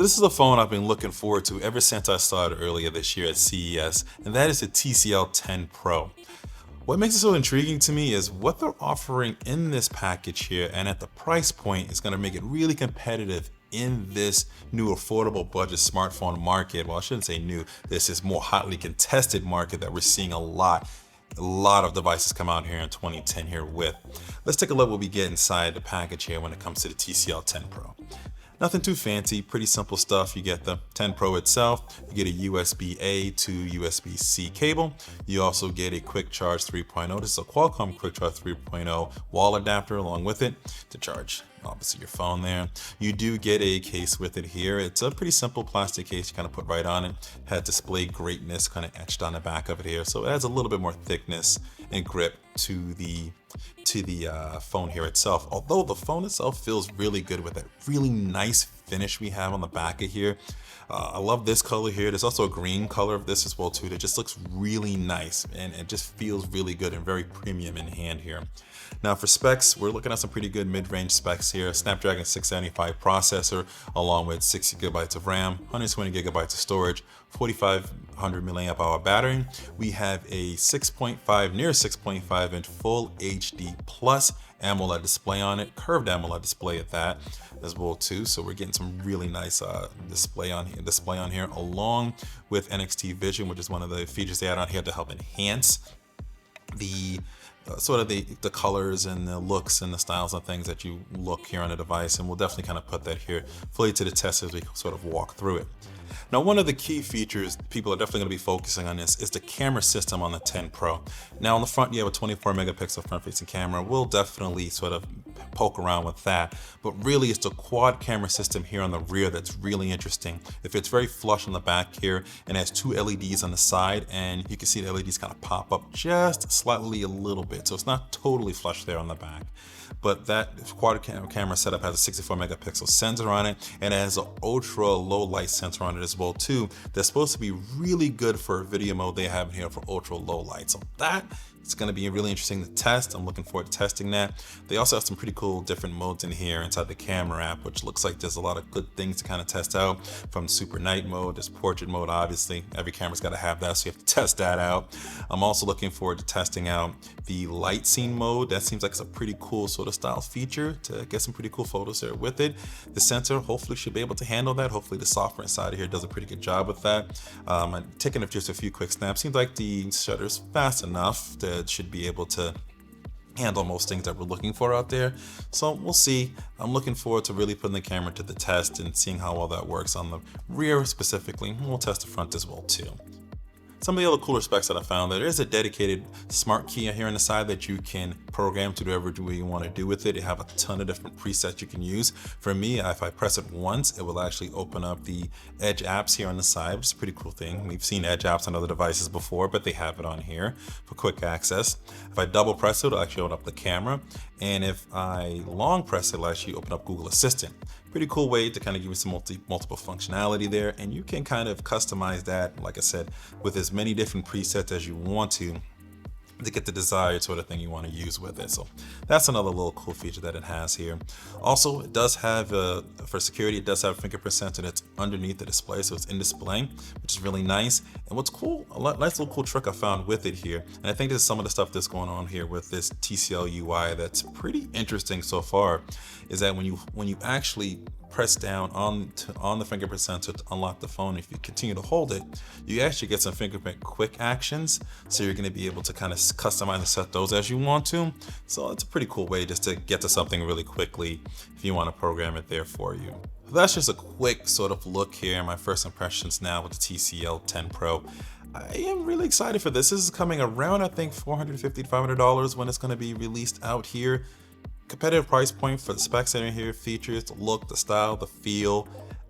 This is a phone I've been looking forward to ever since I saw it earlier this year at CES, and that is the TCL 10 Pro. What makes it so intriguing to me is what they're offering in this package here, and at the price point, it's going to make it really competitive in this new affordable budget smartphone market. Well, I shouldn't say new. This is more hotly contested market that we're seeing a lot of devices come out here in 2010 here with. Let's take a look what we get inside the package here when it comes to the TCL 10 Pro. Nothing too fancy, pretty simple stuff. You get the 10 Pro itself, you get a USB-A to USB-C cable. You also get a Quick Charge 3.0. This is a Qualcomm Quick Charge 3.0 wall adapter along with it to charge obviously your phone there. You do get a case with it here. It's a pretty simple plastic case you kind of put right on it. Had display greatness kind of etched on the back of it here. So it adds a little bit more thickness and grip to the phone here itself. Although the phone itself feels really good with that really nice finish we have on the back of here. I love this color here. There's also a green color of this as well too. That just looks really nice and it just feels really good and very premium in hand here. Now for specs, we're looking at some pretty good mid-range specs here. Snapdragon 675 processor along with 60 gigabytes of RAM, 120 gigabytes of storage, 4500 milliamp hour battery. We have a 6.5, near 6.5 inch full HD plus AMOLED display on it, curved AMOLED display at that as well too. So we're getting some really nice display on here along with NXT Vision, which is one of the features they add on here to help enhance the sort of the colors and the looks and the styles and things that you look here on the device. And we'll definitely kind of put that here fully to the test as we sort of walk through it. Now, one of the key features people are definitely going to be focusing on this is the camera system on the 10 Pro. Now on the front, you have a 24 megapixel front-facing camera. We'll definitely sort of poke around with that, but really it's the quad camera system here on the rear that's really interesting. If it's very flush on the back here and has two LEDs on the side, and you can see the LEDs kind of pop up just slightly a little bit, so it's not totally flush there on the back. But that quad camera setup has a 64 megapixel sensor on it, and it has an ultra low light sensor on it as well too. That's supposed to be really good for video mode they have in here for ultra low light. So that it's going to be really interesting to test. I'm looking forward to testing that. They also have some pretty cool different modes in here inside the camera app, which looks like there's a lot of good things to kind of test out. From super night mode, there's portrait mode, obviously. Every camera's got to have that, so you have to test that out. I'm also looking forward to testing out the light scene mode. That seems like it's a pretty cool sort of style feature to get some pretty cool photos there with it. The sensor hopefully should be able to handle that. Hopefully the software inside of here does a pretty good job with that. I'm taking just a few quick snaps. Seems like the shutter's fast enough that it should be able to handle most things that we're looking for out there. So we'll see. I'm looking forward to really putting the camera to the test and seeing how well that works on the rear specifically. We'll test the front as well too. Some of the other cooler specs that I found, there is a dedicated smart key here on the side that you can program to do whatever you want to do with it. You have a ton of different presets you can use. For me, if I press it once, it will actually open up the Edge apps here on the side, which is a pretty cool thing. We've seen Edge apps on other devices before, but they have it on here for quick access. If I double press it, it'll actually open up the camera. And if I long press it, it'll actually open up Google Assistant. Pretty cool way to kind of give you some multiple functionality there, and you can kind of customize that, like I said, with as many different presets as you want to get the desired sort of thing you want to use with it. So that's another little cool feature that it has here. Also, it does have for security, it does have a fingerprint sensor that's underneath the display, so it's in display, which is really nice. And what's cool, nice little cool trick I found with it here, and I think this is some of the stuff that's going on here with this TCL UI that's pretty interesting so far, is that when you actually press down on the fingerprint sensor to unlock the phone, if you continue to hold it, you actually get some fingerprint quick actions. So you're going to be able to kind of customize and set those as you want to. So it's a pretty cool way just to get to something really quickly if you want to program it there for you. That's just a quick sort of look here, my first impressions now with the TCL 10 Pro. I am really excited for this. This is coming around, I think, $450 to $500 when it's going to be released out here. Competitive price point for the specs that are in here, features, the look, the style, the feel.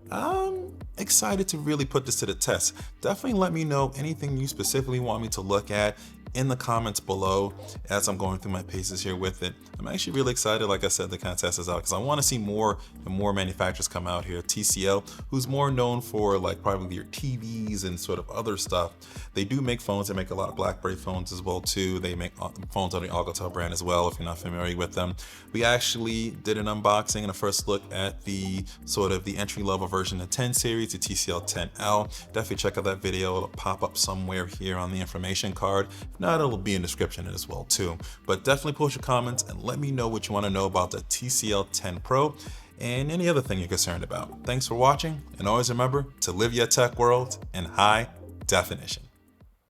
I'm excited to really put this to the test. Definitely let me know anything you specifically want me to look at in the comments below as I'm going through my paces here with it. I'm actually really excited, like I said, to kind of test this out because I want to see more and more manufacturers come out here. TCL, who's more known for like probably your TVs and sort of other stuff, they do make phones. They make a lot of BlackBerry phones as well too. They make phones on the Alcatel brand as well, if you're not familiar with them. We actually did an unboxing and a first look at the sort of the entry-level version of 10 series, the TCL 10L. Definitely check out that video. It'll pop up somewhere here on the information card. If not, it'll be in the description as well too. But definitely post your comments and let me know what you want to know about the TCL 10 Pro and any other thing you're concerned about. Thanks for watching, and always remember to live your tech world in high definition.